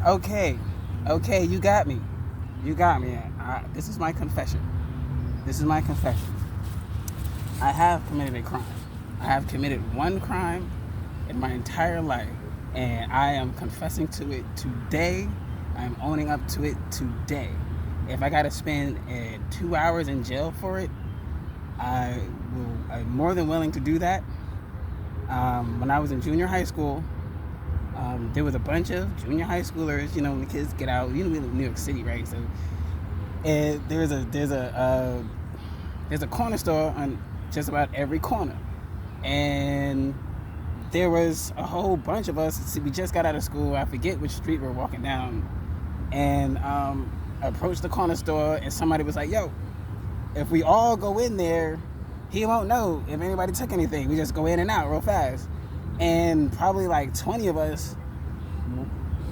Okay, okay, you got me. You got me. This is my confession. This is my confession. I have committed a crime. I have committed one crime in my entire life, and I am confessing to it today. I'm owning up to it today. If I got to spend 2 hours in jail for it, I will. I'm more than willing to do that. When I was in junior high school, there was a bunch of junior high schoolers. You know, when the kids get out, we live in New York City, right? So, and there's a corner store on just about every corner, and there was a whole bunch of us. See, we just got out of school. I forget which street we're walking down, and approached the corner store, and somebody was like, "Yo, if we all go in there, he won't know if anybody took anything. We just go in and out real fast." And probably like 20 of us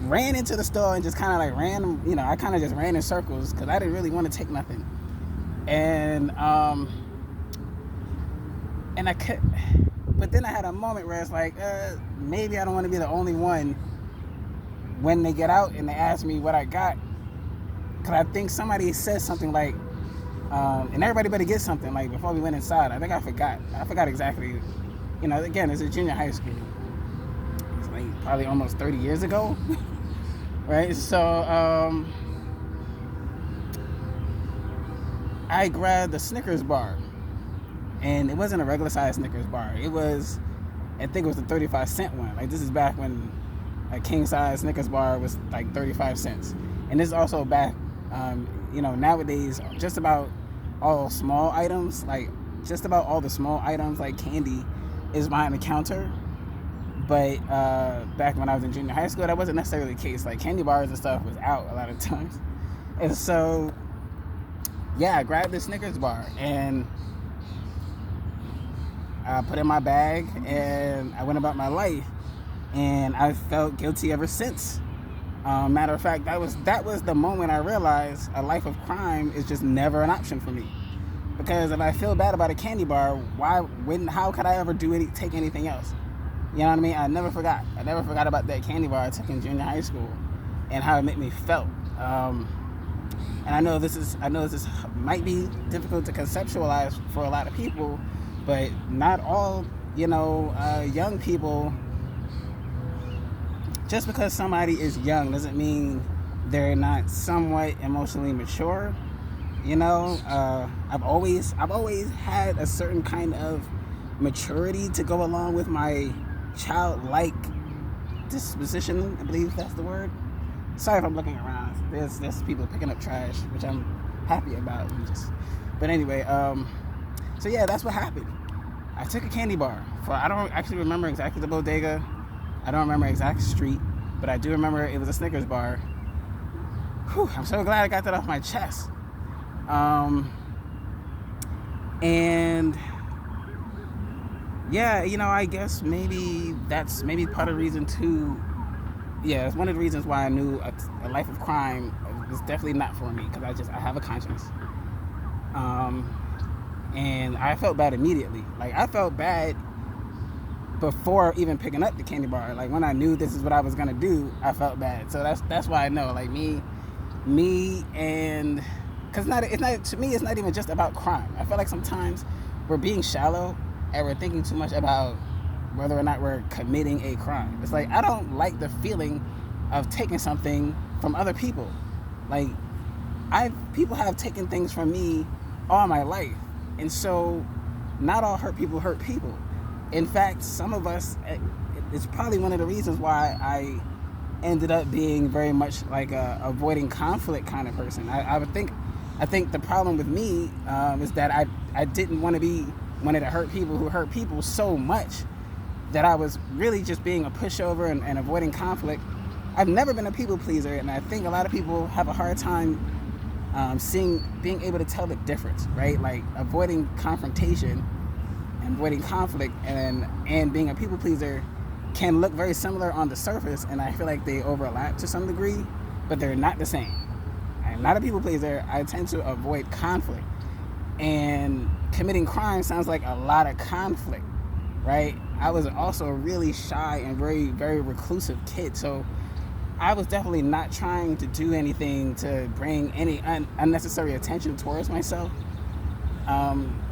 ran into the store and just kind of like ran, I kind of just ran in circles because I didn't really want to take nothing. And I could, but then I had a moment where it's like, maybe I don't want to be the only one when they get out and they ask me what I got. Because I think somebody said something like, and everybody better get something, like before we went inside. I think I forgot exactly. Again, it's a junior high school. It's like probably almost 30 years ago. Right? So I grabbed the Snickers bar. And it wasn't a regular size Snickers bar. I think it was the 35-cent one. Like, this is back when a king size Snickers bar was like 35 cents. And this is also back, nowadays, just about all small items, like just about all the small items like candy is behind the counter. But back when I was in junior high school, that wasn't necessarily the case. Like, candy bars and stuff was out a lot of times. And so, yeah, I grabbed the Snickers bar and I put it in my bag and I went about my life. And I felt guilty ever since. Matter of fact, that was the moment I realized a life of crime is just never an option for me. Because if I feel bad about a candy bar, how could I ever take anything else? You know what I mean? I never forgot about that candy bar I took in junior high school and how it made me felt. And I know this might be difficult to conceptualize for a lot of people, but not all, young people. Just because somebody is young doesn't mean they're not somewhat emotionally mature. I've always had a certain kind of maturity to go along with my childlike disposition. I believe that's the word. Sorry if I'm looking around. There's people picking up trash, which I'm happy about. But anyway, so yeah, that's what happened. I took a candy bar. I don't actually remember exactly the bodega. I don't remember exact street, but I do remember it was a Snickers bar. Whew, I'm so glad I got that off my chest. And yeah, I guess maybe that's part of the reason too. Yeah, it's one of the reasons why I knew a life of crime was definitely not for me, because I have a conscience. And I felt bad immediately. Like, I felt bad before even picking up the candy bar. Like, when I knew this is what I was gonna do, I felt bad. So that's why I know, like, me, and because to me, it's not even just about crime. I feel like sometimes we're being shallow and we're thinking too much about whether or not we're committing a crime. It's like, I don't like the feeling of taking something from other people. Like, people have taken things from me all my life, and so not all hurt people hurt people. In fact, some of us, it's probably one of the reasons why I ended up being very much like a avoiding conflict kind of person. I think the problem with me is that I didn't want to be one of the hurt people who hurt people so much that I was really just being a pushover and avoiding conflict. I've never been a people pleaser, and I think a lot of people have a hard time being able to tell the difference, right? Like, avoiding confrontation and avoiding conflict and being a people pleaser can look very similar on the surface, and I feel like they overlap to some degree, but they're not the same. I'm not a people pleaser. I tend to avoid conflict, and committing crime sounds like a lot of conflict, right? I was also a really shy and very, very reclusive kid, so I was definitely not trying to do anything to bring any unnecessary attention towards myself. Um,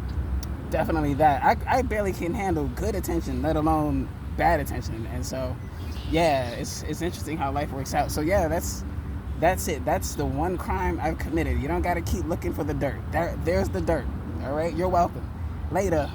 Definitely that. I barely can handle good attention, let alone bad attention. And so, yeah, it's interesting how life works out. So yeah, that's it. That's the one crime I've committed. You don't got to keep looking for the dirt. There's the dirt. All right, you're welcome. Later.